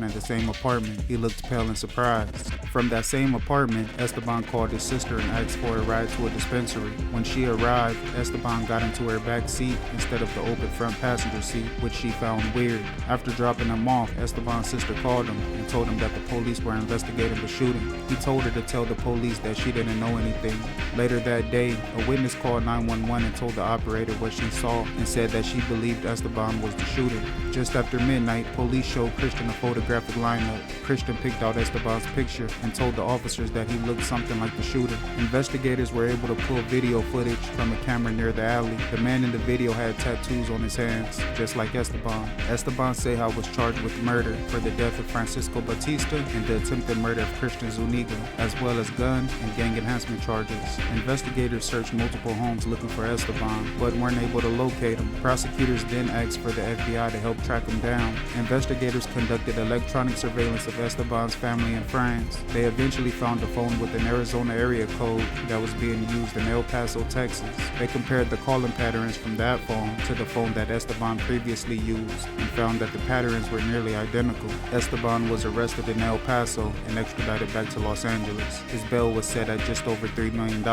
in the same apartment. He looked pale and surprised. From that same apartment, Esteban called his sister and asked for a ride to a dispensary. When she arrived, Esteban got into her back seat instead of the open front passenger seat, which she found weird. After dropping him off, Esteban's sister called him and told him that the police were investigating the shooting. He told her to tell the police that she didn't know anything. Later that day, a witness called 911 and told the operator what she saw and said that she believed Esteban was the shooter. Just after midnight, police showed Christian a photographic lineup. Christian picked out Esteban's picture and told the officers that he looked something like the shooter. Investigators were able to pull video footage from a camera near the alley. The man in the video had tattoos on his hands, just like Esteban. Esteban Ceja was charged with murder for the death of Francisco Batista and the attempted murder of Christian Zuniga, as well as gun and gang enhancement charges. Investigators searched multiple homes looking for Esteban, but weren't able to locate him. Prosecutors then asked for the FBI to help track him down. Investigators conducted electronic surveillance of Esteban's family and friends. They eventually found a phone with an Arizona area code that was being used in El Paso, Texas. They compared the calling patterns from that phone to the phone that Esteban previously used and found that the patterns were nearly identical. Esteban was arrested in El Paso and extradited back to Los Angeles. His bail was set at just over $3 million.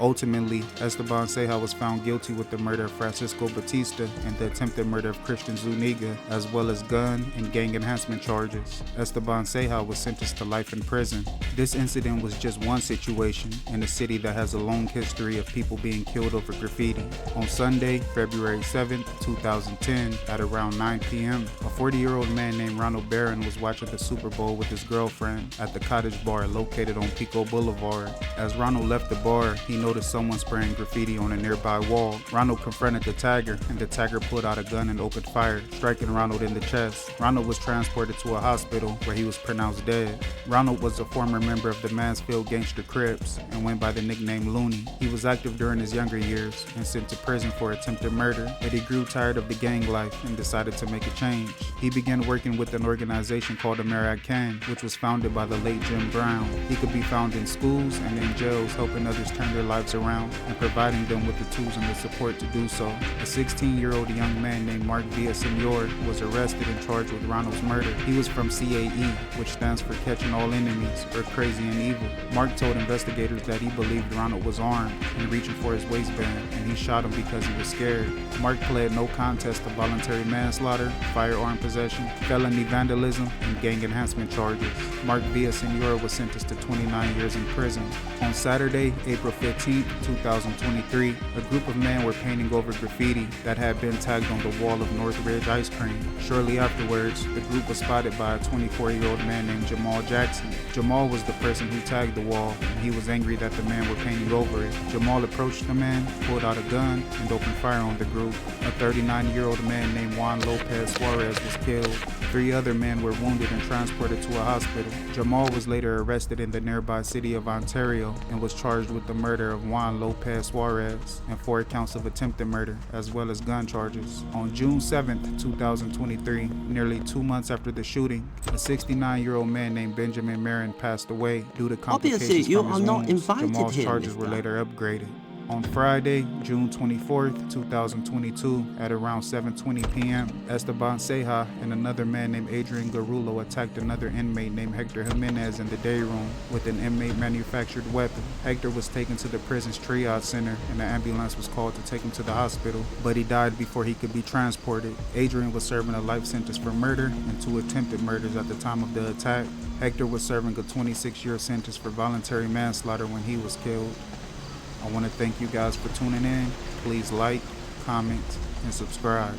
Ultimately, Esteban Ceja was found guilty with the murder of Francisco Batista and the attempted murder of Christian Zuniga, as well as gun and gang enhancement charges. Esteban Ceja was sentenced to life in prison. This incident was just one situation in a city that has a long history of people being killed over graffiti. On Sunday, February 7, 2010, at around 9 p.m., a 40-year-old man named Ronald Barron was watching the Super Bowl with his girlfriend at the Cottage Bar located on Pico Boulevard. As Ronald left the bar, he noticed someone spraying graffiti on a nearby wall. Ronald confronted the tagger, and the tagger pulled out a gun and opened fire, striking Ronald in the chest. Ronald was transported to a hospital where he was pronounced dead. Ronald was a former member of the Mansfield Gangster Crips and went by the nickname Looney. He was active during his younger years and sent to prison for attempted murder, but he grew tired of the gang life and decided to make a change. He began working with an organization called American, which was founded by the late Jim Brown. He could be found in schools and in jails helping others turn their lives around and providing them with the tools and the support to do so. A 16-year-old young man named Mark Villasenor was arrested and charged with Ronald's murder. He was from CAE, which stands for Catching All Enemies, or Crazy and Evil. Mark told investigators that he believed Ronald was armed and reaching for his waistband, and he shot him because he was scared. Mark pled no contest to voluntary manslaughter, firearm possession, felony vandalism, and gang enhancement charges. Mark Villasenor was sentenced to 29 years in prison. On Saturday, April 15, 2023, a group of men were painting over graffiti that had been tagged on the wall of North Ridge Ice Cream. Shortly afterwards, the group was spotted by a 24-year-old man named Jamal Jackson. Jamal was the person who tagged the wall, and he was angry that the men were painting over it. Jamal approached the man, pulled out a gun, and opened fire on the group. A 39-year-old man named Juan Lopez Suarez was killed. 3 other men were wounded and transported to a hospital. Jamal was later arrested in the nearby city of Ontario and was charged with the murder of Juan Lopez Suarez and 4 counts of attempted murder, as well as gun charges. On June 7, 2023, nearly 2 months after the shooting, a 69-year-old man named Benjamin Marin passed away due to complications Obviously, you from his are not wounds. invited Jamal's here, charges were mister. later upgraded. On Friday, June 24, 2022, at around 7:20 p.m., Esteban Ceja and another man named Adrian Garullo attacked another inmate named Hector Jimenez in the day room with an inmate-manufactured weapon. Hector was taken to the prison's triage center, and an ambulance was called to take him to the hospital, but he died before he could be transported. Adrian was serving a life sentence for murder and 2 attempted murders at the time of the attack. Hector was serving a 26-year sentence for voluntary manslaughter when he was killed. I want to thank you guys for tuning in. Please like, comment, and subscribe.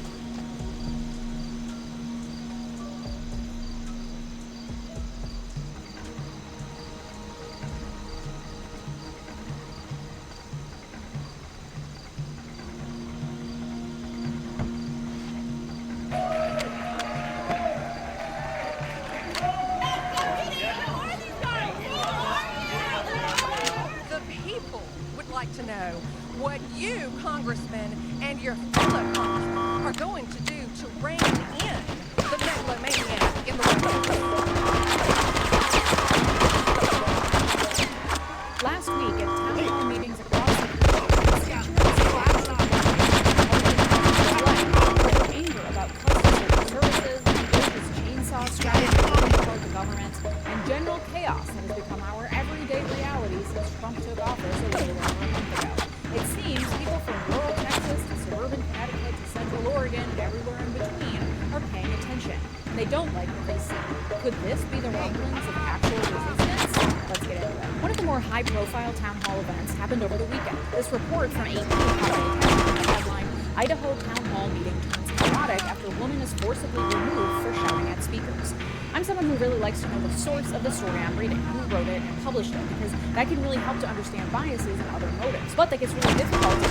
Like to know what you, congressmen, and your fellow congressmen are going to do to rein in the megalomaniac in the White House. Last week at town hall meetings across the country, constituents flashed on their anger about customer services, business chainsaw strategy, government, and general chaos that has become our everyday reality since Trump took office a little over a month ago. It seems people from rural Texas to suburban Connecticut to central Oregon and everywhere in between are paying attention, and they don't like what they see. Could this be the rumblings of actual resistance? Let's get into it. One of the more high-profile town hall events happened over the weekend. This report from AP caught my attention with the headline, Idaho Town Hall Meeting Turns Chaotic After Woman is Forcibly Removed for Shouting at Speakers. I'm someone who really likes to know the source of the story I'm reading, who wrote it and published it, because that can really help to understand biases and other motives. But that gets really difficult to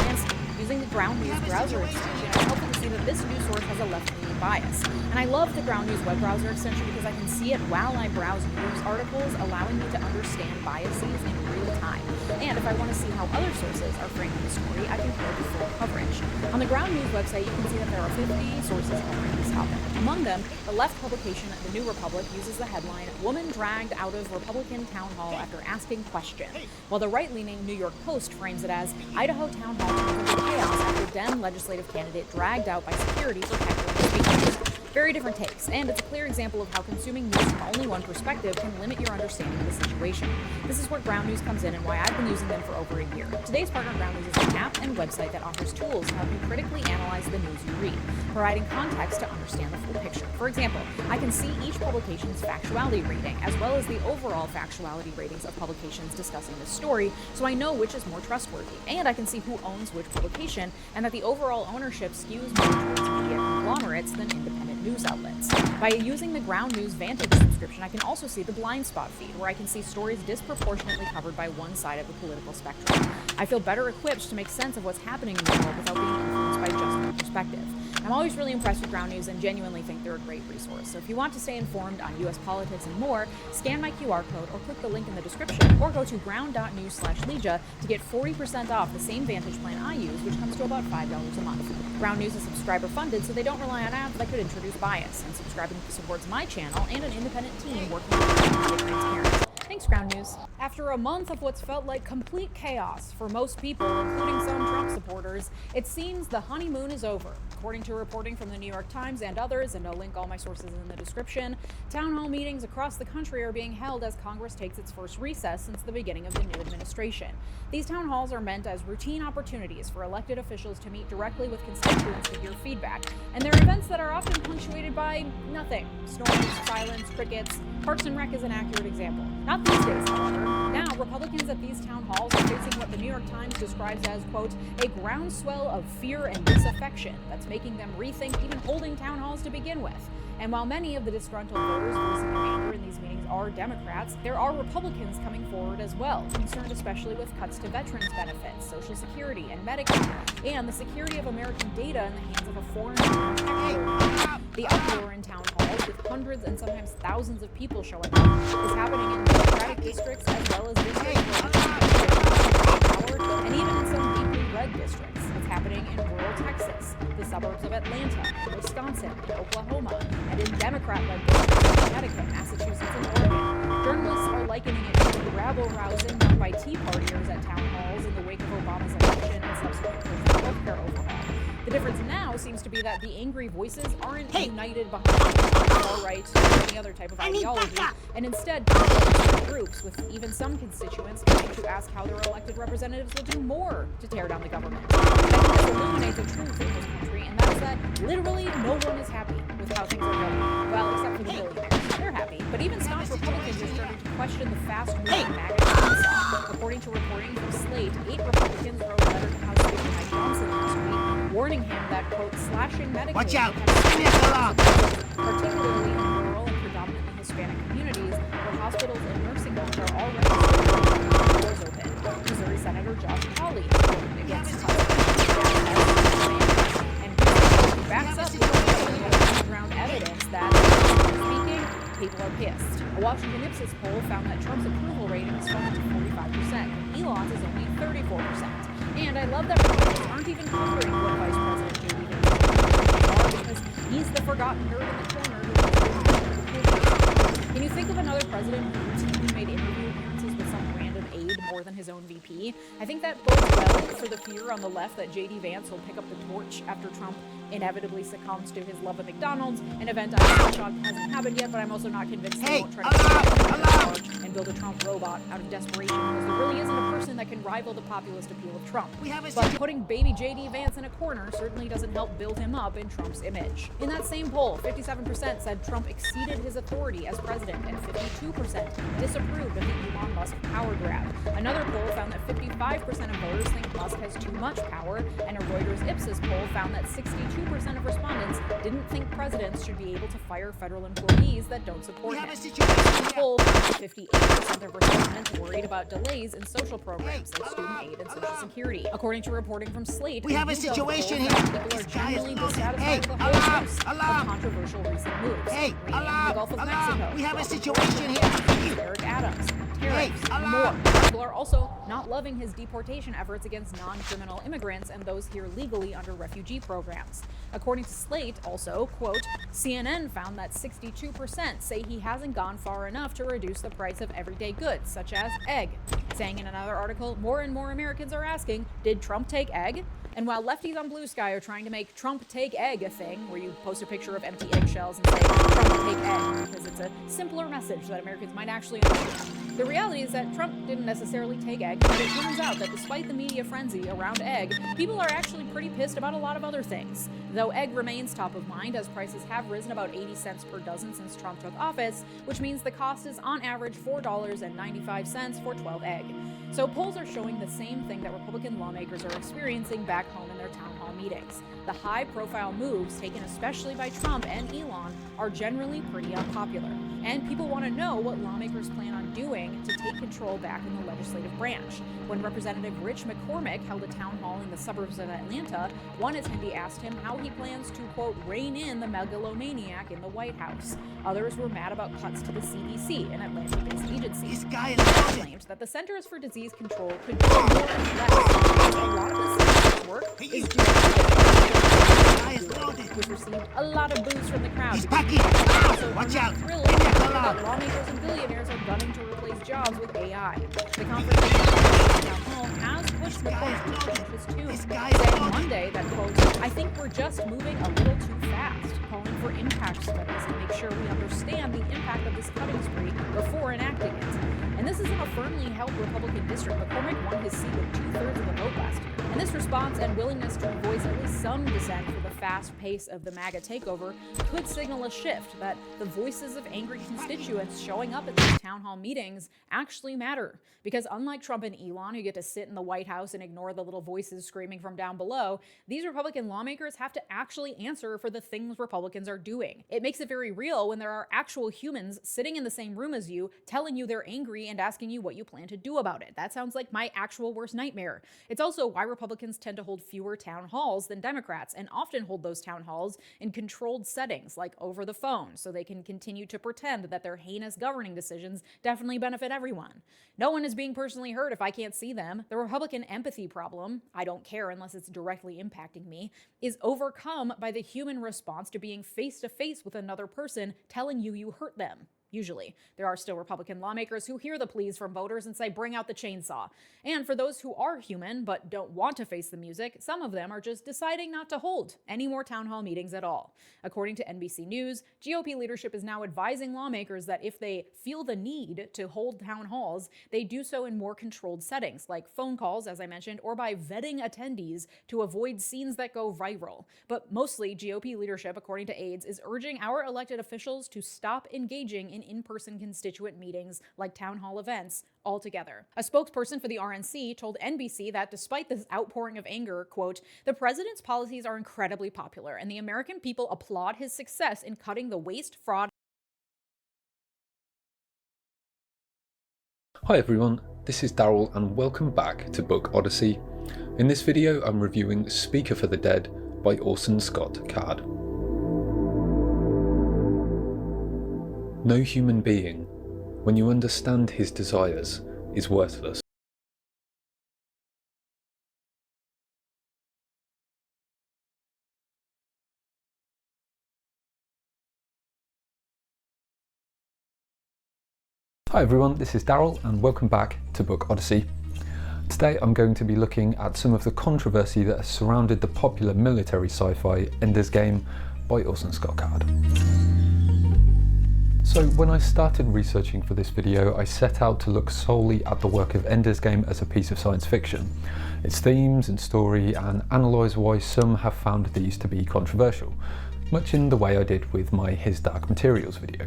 landscape. Using the Ground News browser extension, it's helpful to see that this news source has a left-leaning bias. And I love the Ground News web browser extension because I can see it while I browse news articles, allowing me to understand biases in real time. And if I want to see how other sources are framing the story, I can click full coverage. On the Ground News website, you can see that there are 50 sources covering this topic. Among them, the left publication The New Republic uses the headline, Woman Dragged Out of Republican Town Hall After Asking Question, while the right-leaning New York Post frames it as, Idaho Town Hall turns into chaos after Dem legislative candidate dragged out by security for heckling speakers. Very different takes, and it's a clear example of how consuming news from only one perspective can limit your understanding of the situation. This is where Ground News comes in and why I've been using them for over a year. Today's partner, Ground News, is an app and website that offers tools to help you critically analyze the news you read, providing context to understand the full picture. For example, I can see each publication's factuality rating, as well as the overall factuality ratings of publications discussing this story, so I know which is more trustworthy. And I can see who owns which publication, and that the overall ownership skews more towards media conglomerates than independent news outlets. By using the Ground News Vantage subscription, I can also see the blind spot feed, where I can see stories disproportionately covered by one side of the political spectrum. I feel better equipped to make sense of what's happening in the world without being influenced by just one perspective. I'm always really impressed with Ground News and genuinely think they're a great resource. So if you want to stay informed on U.S. politics and more, scan my QR code or click the link in the description, or go to ground.news/Legia to get 40% off the same Vantage plan I use, which comes to about $5 a month. Ground News is subscriber funded, so they don't rely on ads that could introduce bias, and subscribing supports my channel and an independent team working with me to be transparent. Thanks, Ground News. After a month of what's felt like complete chaos for most people, including some Trump supporters, it seems the honeymoon is over. According to reporting from the New York Times and others, and I'll link all my sources in the description, town hall meetings across the country are being held as Congress takes its first recess since the beginning of the new administration. These town halls are meant as routine opportunities for elected officials to meet directly with constituents to hear feedback, and they're events that are often punctuated by nothing. Snores, silence, crickets. Parks and Rec is an accurate example. Not these days, however. Now, Republicans at these town halls are facing what the New York Times describes as, quote, a groundswell of fear and disaffection that's making them rethink even holding town halls to begin with. And while many of the disgruntled voters voicing their anger in these meetings are Democrats, there are Republicans coming forward as well, concerned especially with cuts to veterans benefits, Social Security, and Medicare, and the security of American data in the hands of a foreign tech. The uproar in town halls, with hundreds and sometimes thousands of people showing up, is happening in Democratic districts as well as districts where and even in some deeply red districts. It's happening in rural Texas, the suburbs of Atlanta, Wisconsin, and Oklahoma, and in Democrat-led districts in Connecticut, Massachusetts, and Oregon. Journalists are likening it to the rabble-rousing done by Tea Partiers at town halls in the wake of Obama's election and subsequent healthcare overhaul. The difference now seems to be that the angry voices aren't united behind the far right or any other type of ideology, and instead groups, with even some constituents coming to ask how their elected representatives will do more to tear down the government. I think this illuminates a truth in this country, and that is that literally no one is happy with how things are going. Well, except for the billionaires. They're happy. But even staunch Republicans are starting to question the fast-moving MAGA consent. According to reporting from Slate, 8 Republicans wrote a letter to House Speaker Mike Johnson last week, warning him that, quote, slashing Medicaid... Watch out! Particularly in rural and predominantly Hispanic communities, where hospitals and nursing homes are already doors open. Missouri Senator Josh Hawley voted against and backs up with ground evidence that, speaking, people are pissed. A Washington Ipsos poll found that Trump's approval rating is fallen to 45%, and Elon's is only 34%. And I love that Republicans aren't even covering what Vice President J.D. Vance are, because he's the forgotten nerd in the corner who Can you think of another president who routinely made interview appearances with some random aide more than his his own VP. I think that bodes well for the fear on the left that J.D. Vance will pick up the torch after Trump inevitably succumbs to his love of McDonald's, an event I hasn't happened yet, but I'm also not convinced they won't try to and build a Trump robot out of desperation, because there really isn't a person that can rival the populist appeal of Trump. But putting baby J.D. Vance in a corner certainly doesn't help build him up in Trump's image. In that same poll, 57% said Trump exceeded his authority as president, and 52% disapproved of the Elon Musk power grab. Another poll found that 55% of voters think Musk has too much power, and a Reuters Ipsos poll found that 62% of respondents didn't think presidents should be able to fire federal employees that don't support him. The poll found that 58% of respondents worried about delays in social programs like student aid and Social Security. According to reporting from Slate, we have a situation here. People are generally dissatisfied with the whole host of controversial recent moves. The Gulf of Mexico. We have a situation here. Eric Adams. Tariffs, and more. People are also not loving his deportation efforts against non-criminal immigrants and those here legally under refugee programs. According to Slate, also, quote, CNN found that 62% say he hasn't gone far enough to reduce the price of everyday goods, such as egg. Saying in another article, more and more Americans are asking, did Trump take egg? And while lefties on Blue Sky are trying to make Trump take egg a thing, where you post a picture of empty eggshells and say, Trump take egg, because it's a simpler message that Americans might actually understand. The reality is that Trump didn't necessarily take egg, but it turns out that despite the media frenzy around egg, people are actually pretty pissed about a lot of other things. Though egg remains top of mind, as prices have risen about 80 cents per dozen since Trump took office, which means the cost is on average $4.95 for 12 egg. So polls are showing the same thing that Republican lawmakers are experiencing back home in their town hall meetings. The high-profile moves taken especially by Trump and Elon are generally pretty unpopular, and people want to know what lawmakers plan on doing to take control back in the legislative branch. When Representative Rich McCormick held a town hall in the suburbs of Atlanta, one attendee asked him how he plans to, quote, rein in the megalomaniac in the White House. Others were mad about cuts to the CDC, an Atlanta-based agency. This guy claimed that the Centers for Disease Control could do more and less. A lot of the CDC's work is which received a lot of boos from the crowd. He's packing. So Watch out. Thrilled that lawmakers and billionaires are gunning to replace jobs with AI. The confrontation town hall has pushed McCormick to change his tune, saying Monday that, quote, I think we're just moving a little too fast, calling for impact studies to make sure we understand the impact of this cutting spree before enacting it. And this isn't a firmly held Republican district. McCormick won his seat with 2/3 of the vote last year. And this response and willingness to voice at least some dissent for the fast pace of the MAGA takeover could signal a shift, that the voices of angry constituents showing up at these town hall meetings actually matter. Because unlike Trump and Elon, who get to sit in the White House and ignore the little voices screaming from down below, these Republican lawmakers have to actually answer for the things Republicans are doing. It makes it very real when there are actual humans sitting in the same room as you, telling you they're angry and asking you what you plan to do about it. That sounds like my actual worst nightmare. It's also why Republicans tend to hold fewer town halls than Democrats, and often hold those town halls in controlled settings, like over the phone, so they can continue to pretend that their heinous governing decisions definitely benefit everyone. No one is being personally hurt if I can't see them. The Republican empathy problem, I don't care unless it's directly impacting me, is overcome by the human response to being face-to-face with another person telling you you hurt them. Usually. There are still Republican lawmakers who hear the pleas from voters and say, bring out the chainsaw. And for those who are human but don't want to face the music, some of them are just deciding not to hold any more town hall meetings at all. According to NBC News, GOP leadership is now advising lawmakers that if they feel the need to hold town halls, they do so in more controlled settings, like phone calls, as I mentioned, or by vetting attendees to avoid scenes that go viral. But mostly, GOP leadership, according to aides, is urging our elected officials to stop engaging in in-person constituent meetings like town hall events altogether. A spokesperson for the RNC told NBC that despite this outpouring of anger, quote, the president's policies are incredibly popular and the American people applaud his success in cutting the waste, fraud. Hi everyone, this is Daryl and welcome back to Book Odyssey. In this video I'm reviewing Speaker for the Dead by Orson Scott Card. No human being, when you understand his desires, is worthless. Hi everyone, this is Daryl and welcome back to Book Odyssey. Today I'm going to be looking at some of the controversy that has surrounded the popular military sci-fi Ender's Game by Orson Scott Card. So when I started researching for this video, I set out to look solely at the work of Ender's Game as a piece of science fiction, its themes and story, and analyse why some have found these to be controversial, much in the way I did with my His Dark Materials video.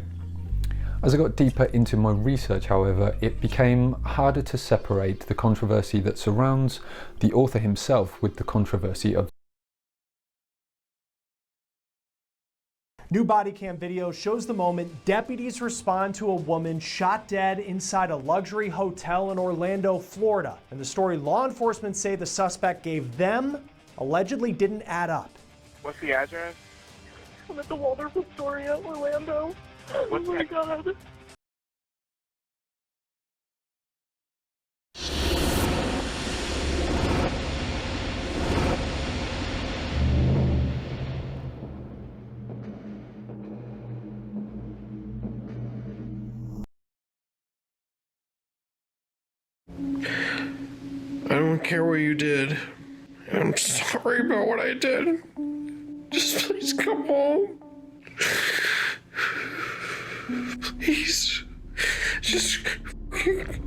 As I got deeper into my research, however, it became harder to separate the controversy that surrounds the author himself with the controversy of New body cam video shows the moment deputies respond to a woman shot dead inside a luxury hotel in Orlando, Florida. And the story law enforcement say the suspect gave them allegedly didn't add up. What's the address? I'm at the Waldorf Astoria, Orlando. What's oh my God. I don't care what you did. I'm sorry about what I did. Just please come home. Please. Just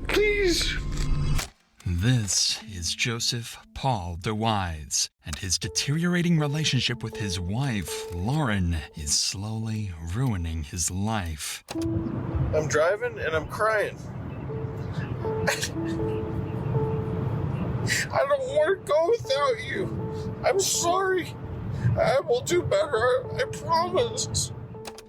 please. This is Joseph Paul DeWise, and his deteriorating relationship with his wife, Lauren, is slowly ruining his life. I'm driving and I'm crying. I don't want to go without you. I'm sorry. I will do better, I promise.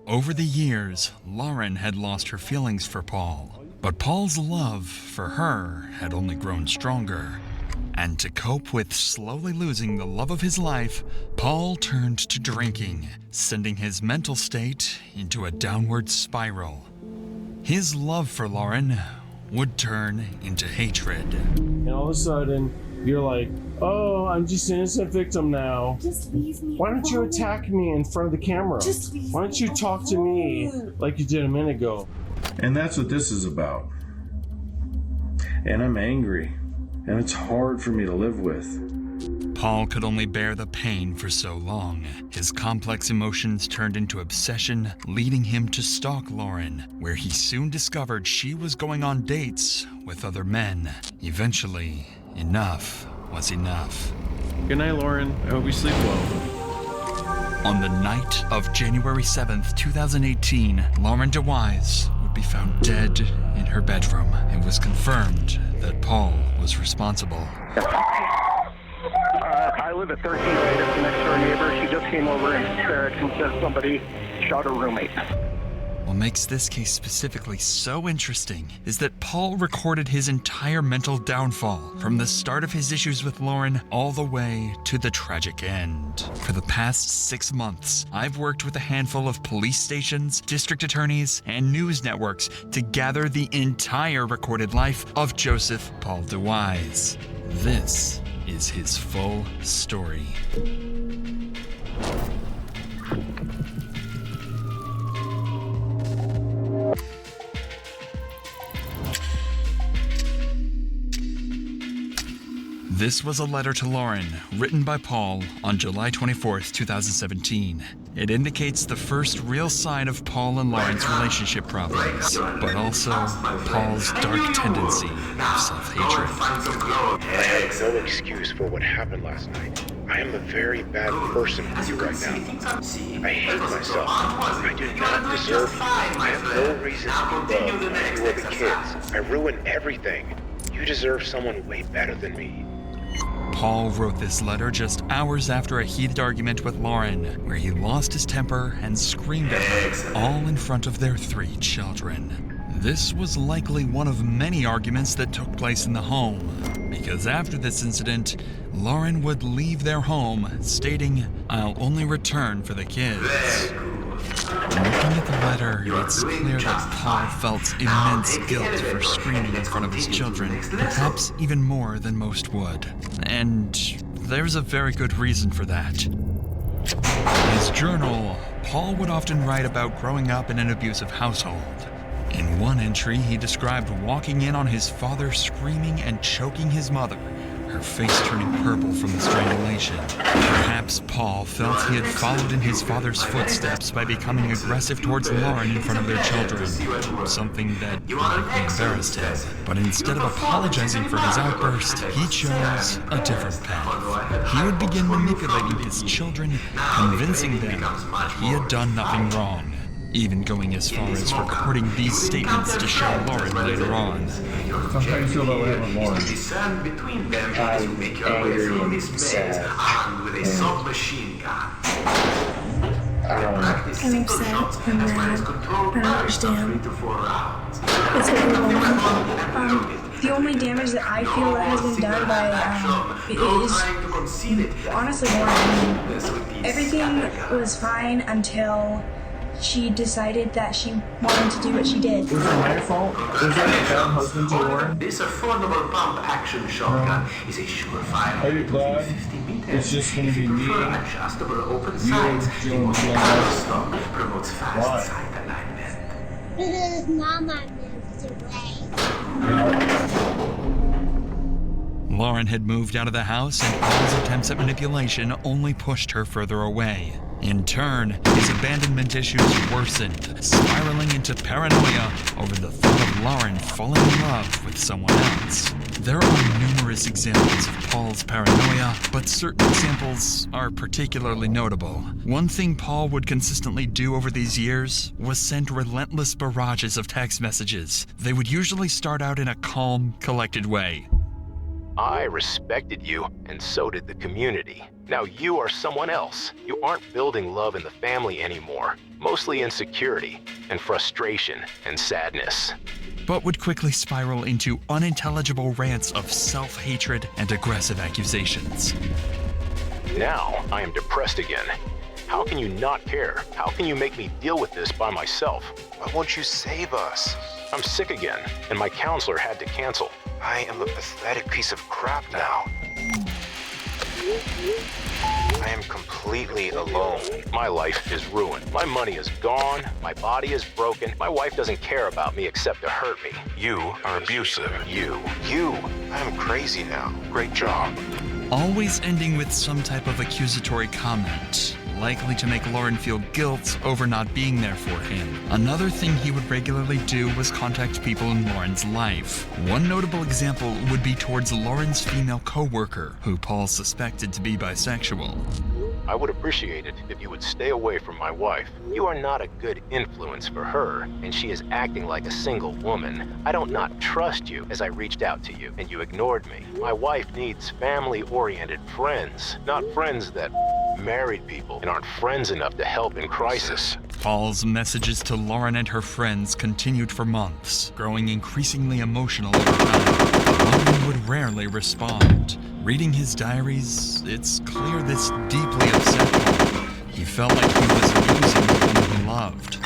Over the years, Lauren had lost her feelings for Paul, but Paul's love for her had only grown stronger. And to cope with slowly losing the love of his life, Paul turned to drinking, sending his mental state into a downward spiral. His love for Lauren would turn into hatred. And all of a sudden, you're like, oh, I'm just an innocent victim now. Just leave me Why don't you alone. attack me in front of the camera? Just leave Why don't you me talk to me alone. like you did a minute ago? And that's what this is about. And I'm angry, and it's hard for me to live with. Paul could only bear the pain for so long. His complex emotions turned into obsession, leading him to stalk Lauren, where he soon discovered she was going on dates with other men. Eventually, enough was enough. Good night, Lauren. I hope you sleep well. On the night of January 7th, 2018, Lauren DeWise would be found dead in her bedroom. It was confirmed that Paul was responsible. I live at 13 right at the next door neighbor. She just came over and said somebody shot her roommate. What makes this case specifically so interesting is that Paul recorded his entire mental downfall, from the start of his issues with Lauren all the way to the tragic end. For the past 6 months, I've worked with a handful of police stations, district attorneys, and news networks to gather the entire recorded life of Joseph Paul DeWise. This is his full story. This was a letter to Lauren, written by Paul on July 24th, 2017. It indicates the first real sign of Paul and Lauren's relationship problems, but also Paul's dark tendency of self-hatred. I have no excuse for what happened last night. I am a very bad person for you right now. I hate myself. I do not deserve you. I have no reason to be loved like you or the kids. I ruined everything. You deserve someone way better than me. Paul wrote this letter just hours after a heated argument with Lauren, where he lost his temper and screamed at her, all in front of their 3 children. This was likely one of many arguments that took place in the home, because after this incident, Lauren would leave their home, stating, "I'll only return for the kids." Looking at the letter, it's clear that Paul felt immense guilt for screaming in front of his children, perhaps even more than most would. And there's a very good reason for that. In his journal, Paul would often write about growing up in an abusive household. In one entry, he described walking in on his father screaming and choking his mother, her face turning purple from the strangulation. Perhaps Paul felt he had followed in his father's footsteps by becoming aggressive towards Lauren in front of their children, something that likely embarrassed him. But instead of apologizing for his outburst, he chose a different path. He would begin manipulating his children, convincing them that he had done nothing wrong, even going as far as recording these statements to show Lauren later on. How do you feel about what happened with Lauren? I'm angry and sad. I'm upset, I'm mad, I don't understand. It's overwhelming. The only damage that I feel that has been done by is honestly Lauren. Everything was fine until she decided that she wanted to do what she did. Was it my fault? Was I a bad husband to Lauren? This affordable pump action shotgun is a surefire. Are you glad? It's just going to be me. Adjustable open sights. Stock promotes fast sight alignment. Because Mama moved away. Lauren had moved out of the house, and Paul's attempts at manipulation only pushed her further away. In turn, his abandonment issues worsened, spiraling into paranoia over the thought of Lauren falling in love with someone else. There are numerous examples of Paul's paranoia, but certain examples are particularly notable. One thing Paul would consistently do over these years was send relentless barrages of text messages. They would usually start out in a calm, collected way. I respected you, and so did the community. Now you are someone else. You aren't building love in the family anymore. Mostly insecurity, and frustration, and sadness. But would quickly spiral into unintelligible rants of self-hatred and aggressive accusations. Now I am depressed again. How can you not care? How can you make me deal with this by myself? Why won't you save us? I'm sick again, and my counselor had to cancel. I am a pathetic piece of crap now. I am completely alone. My life is ruined. My money is gone. My body is broken. My wife doesn't care about me except to hurt me. You are abusive. You. I am crazy now. Great job. Always ending with some type of accusatory comment, likely to make Lauren feel guilt over not being there for him. Another thing he would regularly do was contact people in Lauren's life. One notable example would be towards Lauren's female co-worker, who Paul suspected to be bisexual. I would appreciate it if you would stay away from my wife. You are not a good influence for her, and she is acting like a single woman. I don't not trust you as I reached out to you, and you ignored me. My wife needs family-oriented friends, not friends that married people and aren't friends enough to help in crisis. Paul's messages to Lauren and her friends continued for months, growing increasingly emotional over time. Lauren would rarely respond. Reading his diaries, it's clear this deeply upset Paul. He felt like he was losing the woman he loved.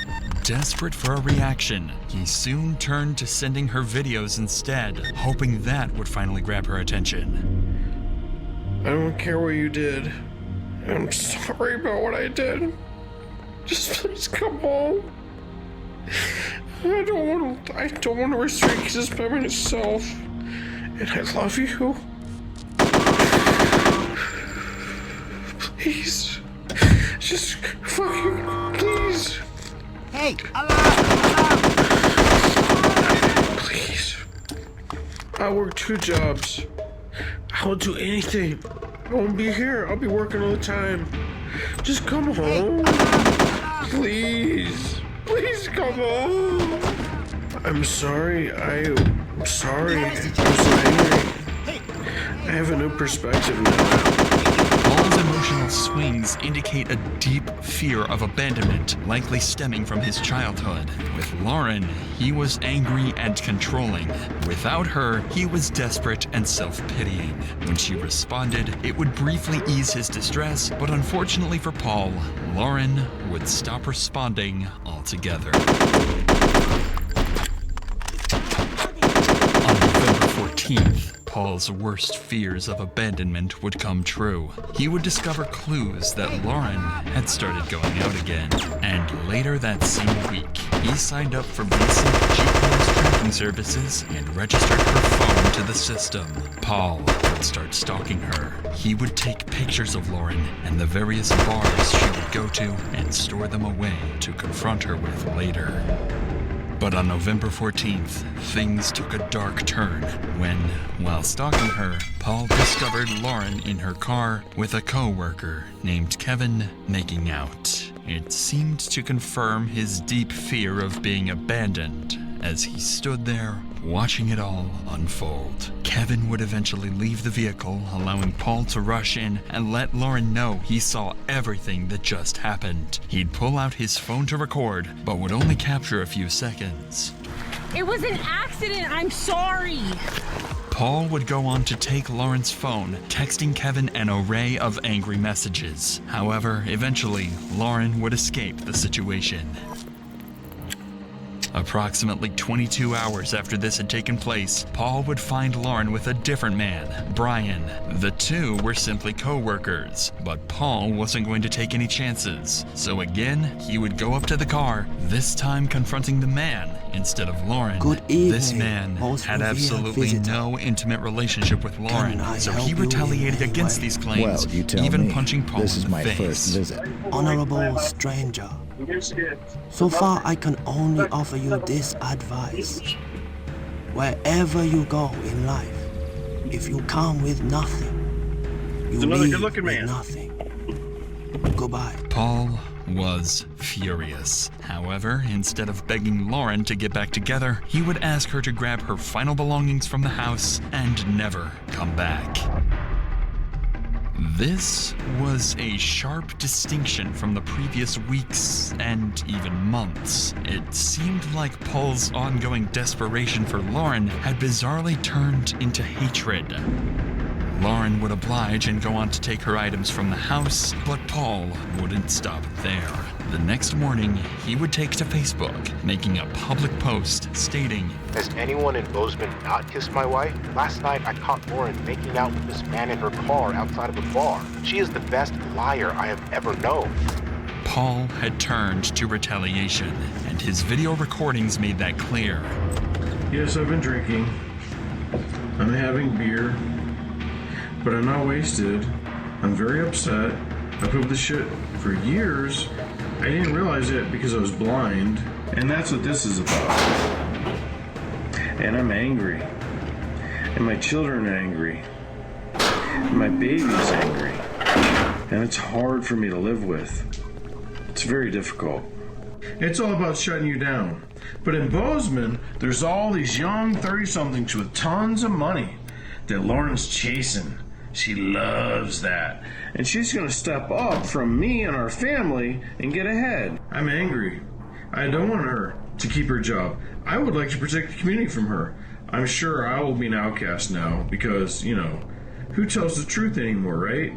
Desperate for a reaction, he soon turned to sending her videos instead, hoping that would finally grab her attention. I don't care what you did. I'm sorry about what I did. Just please come home. I don't want to restrict this by myself. And I love you. Please. Just fucking please. Hey, alarm! Please. I work 2 jobs. I will do anything. I won't be here. I'll be working all the time. Just come home. Please. Please come home. I'm sorry. I'm sorry. I'm so angry. I have a new perspective now. Paul's emotional swings indicate a deep fear of abandonment, likely stemming from his childhood. With Lauren, he was angry and controlling. Without her, he was desperate and self-pitying. When she responded, it would briefly ease his distress, but unfortunately for Paul, Lauren would stop responding altogether. On November 14th, Paul's worst fears of abandonment would come true. He would discover clues that Lauren had started going out again. And later that same week, he signed up for basic GPS tracking services and registered her phone to the system. Paul would start stalking her. He would take pictures of Lauren and the various bars she would go to and store them away to confront her with later. But on November 14th, things took a dark turn when, while stalking her, Paul discovered Lauren in her car with a co-worker named Kevin making out. It seemed to confirm his deep fear of being abandoned as he stood there watching it all unfold. Kevin would eventually leave the vehicle, allowing Paul to rush in and let Lauren know he saw everything that just happened. He'd pull out his phone to record, but would only capture a few seconds. It was an accident, I'm sorry. Paul would go on to take Lauren's phone, texting Kevin an array of angry messages. However, eventually, Lauren would escape the situation. Approximately 22 hours after this had taken place, Paul would find Lauren with a different man, Brian. The two were simply co-workers, but Paul wasn't going to take any chances. So again, he would go up to the car, this time confronting the man instead of Lauren. Good evening, this man had absolutely no intimate relationship with Lauren, so he retaliated against these claims, Well, you tell even me. punching Paul This in is the my face. first visit. Honorable stranger, so far I can only offer you this advice. Wherever you go in life, if you come with nothing, you leave with nothing. Goodbye. Paul was furious. However, instead of begging Lauren to get back together, he would ask her to grab her final belongings from the house and never come back. This was a sharp distinction from the previous weeks and even months. It seemed like Paul's ongoing desperation for Lauren had bizarrely turned into hatred. Lauren would oblige and go on to take her items from the house, but Paul wouldn't stop there. The next morning, he would take to Facebook, making a public post stating, Has anyone in Bozeman not kissed my wife? Last night I caught Lauren making out with this man in her car outside of a bar. She is the best liar I have ever known. Paul had turned to retaliation, and his video recordings made that clear. Yes, I've been drinking. I'm having beer. But I'm not wasted. I'm very upset. I put up this shit for years. I didn't realize it because I was blind. And that's what this is about. And I'm angry. And my children are angry. And my baby's angry. And it's hard for me to live with. It's very difficult. It's all about shutting you down. But in Bozeman, there's all these young 30-somethings with tons of money that Lauren's chasing. She loves that. And she's gonna step up from me and our family and get ahead. I'm angry. I don't want her to keep her job. I would like to protect the community from her. I'm sure I will be an outcast now because, you know, who tells the truth anymore, right?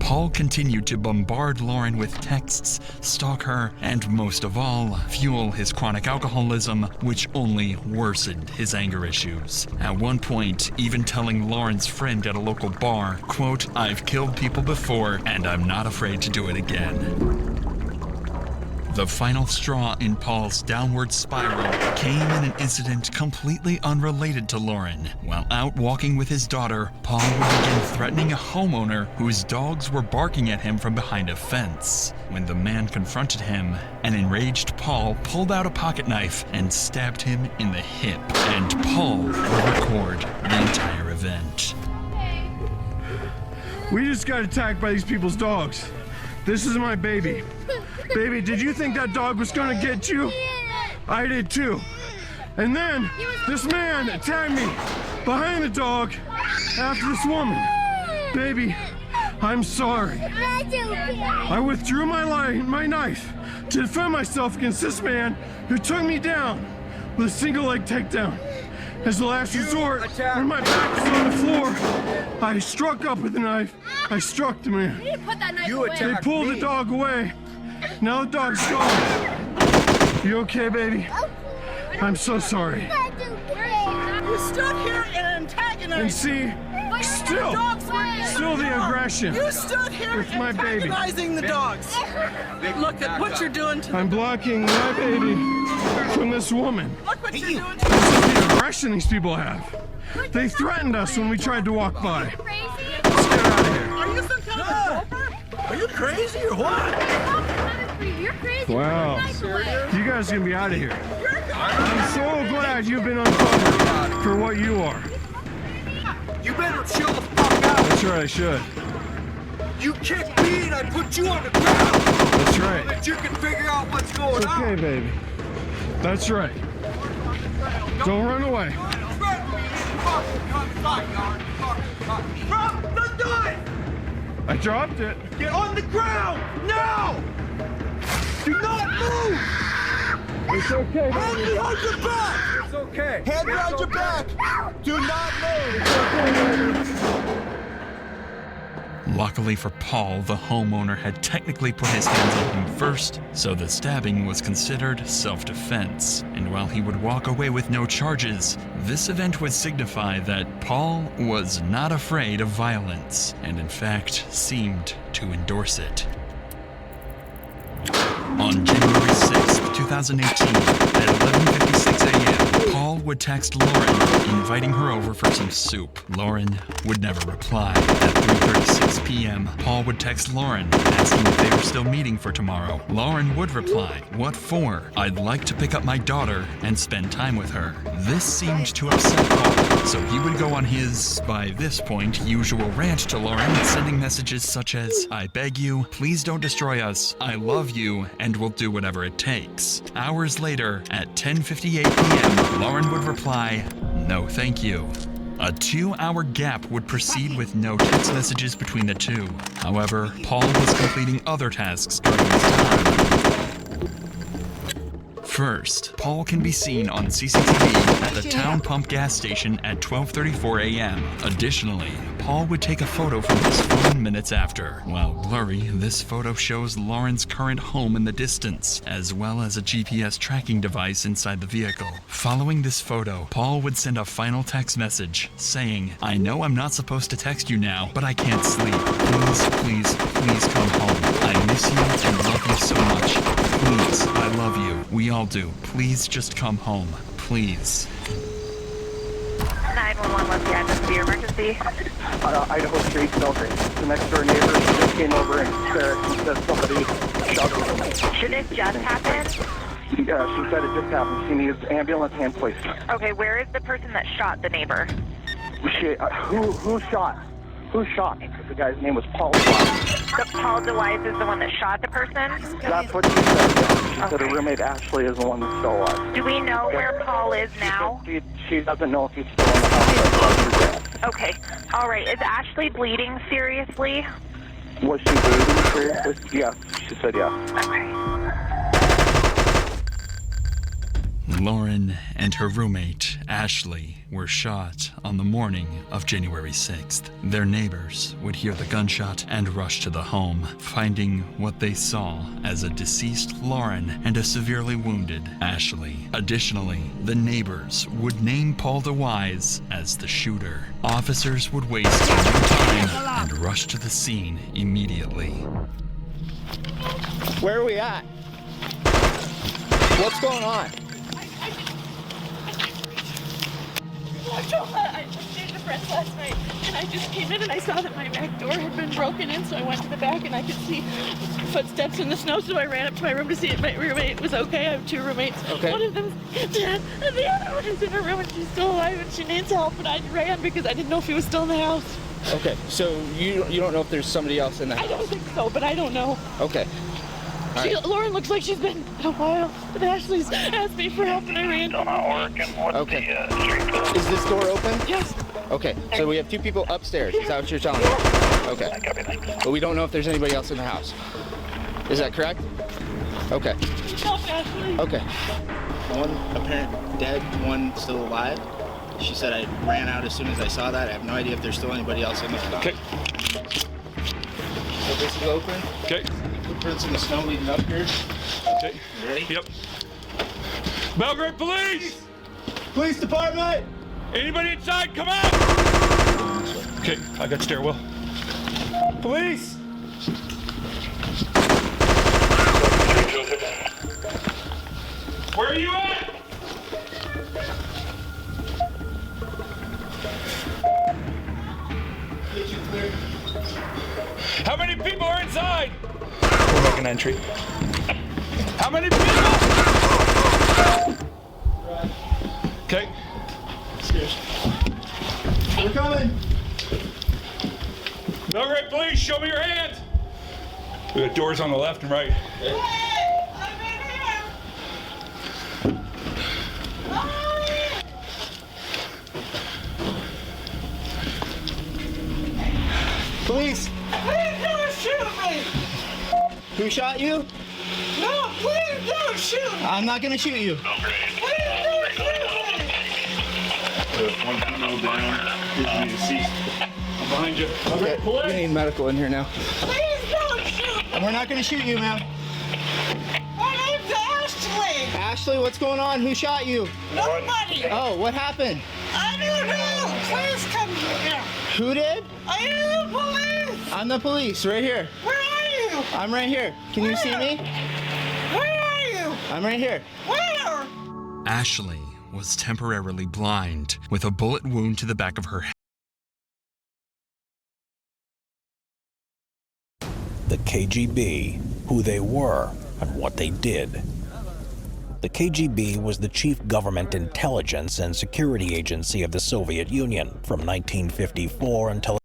Paul continued to bombard Lauren with texts, stalk her, and most of all, fuel his chronic alcoholism, which only worsened his anger issues. At one point, even telling Lauren's friend at a local bar, quote, "I've killed people before, and I'm not afraid to do it again." The final straw in Paul's downward spiral came in an incident completely unrelated to Lauren. While out walking with his daughter, Paul would begin threatening a homeowner whose dogs were barking at him from behind a fence. When the man confronted him, an enraged Paul pulled out a pocket knife and stabbed him in the hip, and Paul would record the entire event. We just got attacked by these people's dogs. This is my baby. Baby, did you think that dog was gonna get you? I did too. And then this man attacked me behind the dog after this woman. Baby, I'm sorry. I withdrew my knife to defend myself against this man who took me down with a single leg takedown. As a last resort, when my back was on the floor, I struck up with the knife. I struck the man. They pulled the dog away. Now the dog's gone. You okay, baby? I'm so sorry. You stood here and antagonized. And see, still still the aggression. You stood here with my baby. antagonizing the dogs. Look at what you're doing to them. I'm blocking my baby from this woman. Look what you're doing to This is the aggression these people have. They threatened us when we tried to walk by. Let's get out of here. Are you some kind of helper? Are you crazy or what? You're crazy. Wow. You guys are gonna be out of here. I'm so glad you've been uncovered for what you are. You better chill the fuck out. That's right, I should. You kicked me and I put you on the ground. That's right. So that you can figure out what's going It's okay, on. baby. That's right. Don't run away. Drop the knife! I dropped it. Get on the ground! Now! Do not move! It's okay. Hands behind your back! It's okay. Hands behind your back! Do not move! Luckily for Paul, the homeowner had technically put his hands on him first, so the stabbing was considered self-defense. And while he would walk away with no charges, this event would signify that Paul was not afraid of violence, and in fact seemed to endorse it. On January 6th, 2018, at 11:56 a.m., Paul would text Lauren, inviting her over for some soup. Lauren would never reply. At 3:36 p.m., Paul would text Lauren, asking if they were still meeting for tomorrow. Lauren would reply, "What for? I'd like to pick up my daughter and spend time with her." This seemed to upset Paul, so he would go on his, by this point, usual rant to Lauren, sending messages such as, "I beg you, please don't destroy us, I love you, and we'll do whatever it takes." Hours later, at 10:58 p.m., Lauren would reply, "No thank you." A 2-hour gap would proceed with no text messages between the two. However, Paul was completing other tasks during this time. First, Paul can be seen on CCTV at the Town Pump gas station at 12:34 a.m. Additionally, Paul would take a photo from his phone minutes after. While blurry, this photo shows Lauren's current home in the distance, as well as a GPS tracking device inside the vehicle. Following this photo, Paul would send a final text message saying, "I know I'm not supposed to text you now, but I can't sleep. Please, please, please come home. I miss you and love you so much. Please, I love you. We all do. Please just come home. Please." 911, what's the address of your emergency? Idaho Street, Belgrade. The next door neighbor just came over and said somebody shot her. Should it just happen? Yeah, she said it just happened. She needs ambulance and police. Okay, where is the person that shot the neighbor? Who shot? Who shot? The guy's name was Paul DeWise. So Paul DeWise is the one that shot the person? That's what she said. Yeah. She said her roommate Ashley is the one that's still alive. Do we know where Paul is now? She doesn't know if he's still in the house. Okay. All right. Is Ashley bleeding seriously? Was she bleeding seriously? Yes. She said yes. Okay. Lauren and her roommate, Ashley, were shot on the morning of January 6th. Their neighbors would hear the gunshot and rush to the home, finding what they saw as a deceased Lauren and a severely wounded Ashley. Additionally, the neighbors would name Paul DeWise as the shooter. Officers would waste no time and rush to the scene immediately. Where are we at? What's going on? I stayed with friends last night, and I just came in and I saw that my back door had been broken in, so I went to the back and I could see footsteps in the snow, so I ran up to my room to see if my roommate was okay. I have two roommates. Okay. One of them's dead, and the other one is in her room and she's still alive and she needs help, and I ran because I didn't know if he was still in the house. Okay, so you don't know if there's somebody else in the house? I don't think so, but I don't know. Okay. Right. Lauren looks like she's been a while, but Ashley's asked me for help and I ran. Okay. Is this door open? Yes. Okay, so we have two people upstairs. Is that what you're telling me? Okay. But we don't know if there's anybody else in the house. Is that correct? Okay. Okay. One apparent dead, one still alive. She said I ran out as soon as I saw that. I have no idea if there's still anybody else in the house. Okay. So this is open? Okay. Footprints in the snow leading up here. Okay. You ready? Yep. Belgrade Police! Police Department! Anybody inside, come out! Okay, I got stairwell. Police! Where are you at? How many people are inside? We'll make an entry. How many people? Okay. We're coming. Belgrade Police, show me your hand. We got doors on the left and right. Police! Please don't shoot me! Who shot you? No, please don't shoot me! I'm not gonna shoot you. Please don't shoot me! One female down. Is deceased. I'm behind you. Okay, we need medical in here now. Please don't shoot me! We're not gonna shoot you, ma'am. My name's Ashley! Ashley, what's going on? Who shot you? Nobody! Oh, what happened? I don't know! Please come here! Who did? Are you the police? I'm the police, right here. Where are you? I'm right here. Can you see me? Where are you? I'm right here. Where? Ashley was temporarily blind, with a bullet wound to the back of her head. The KGB, who they were and what they did. The KGB was the chief government intelligence and security agency of the Soviet Union from 1954 until